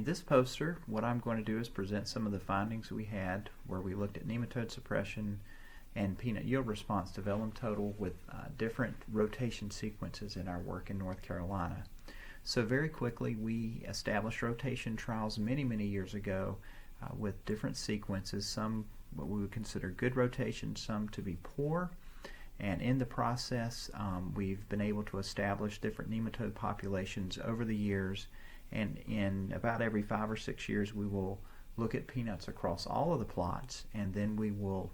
In this poster, what I'm going to do is present some of the findings we had where we looked at nematode suppression and peanut yield response to Velum Total with different rotation sequences in our work in North Carolina. So very quickly, we established rotation trials many years ago with different sequences, some what we would consider good rotation, some to be poor. And in the process, we've been able to establish different nematode populations over the years. And in about every 5 or 6 years, we will look at peanuts across all of the plots, and then we will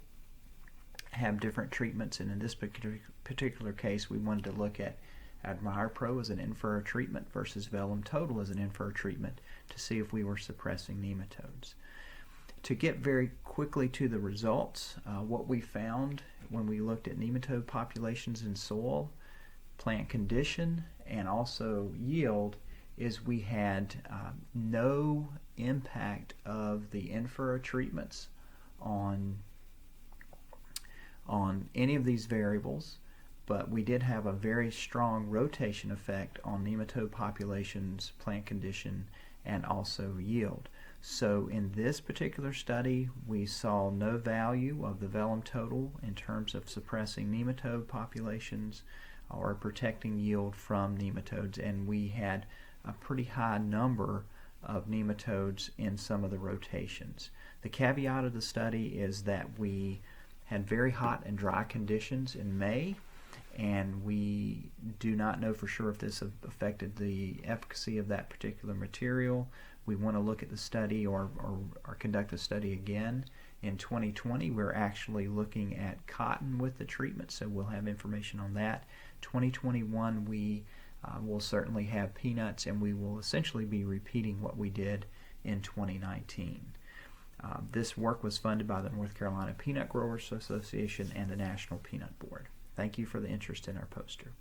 have different treatments. And in this particular case, we wanted to look at APRES as an in-furrow treatment versus Velum Total as an in-furrow treatment to see if we were suppressing nematodes. To get very quickly to the results, what we found when we looked at nematode populations in soil, plant condition, and also yield is we had no impact of the in-furrow treatments on any of these variables, but we did have a very strong rotation effect on nematode populations, plant condition, and also yield. So in this particular study, we saw no value of the Velum Total in terms of suppressing nematode populations or protecting yield from nematodes, and we had a pretty high number of nematodes in some of the rotations. The caveat of the study is that we had very hot and dry conditions in May, and we do not know for sure if this affected the efficacy of that particular material. We want to look at the study or conduct a study again in 2020. We're actually looking at cotton with the treatment, so we'll have information on that. 2021 we will certainly have peanuts, and we will essentially be repeating what we did in 2019. This work was funded by the North Carolina Peanut Growers Association and the National Peanut Board. Thank you for the interest in our poster.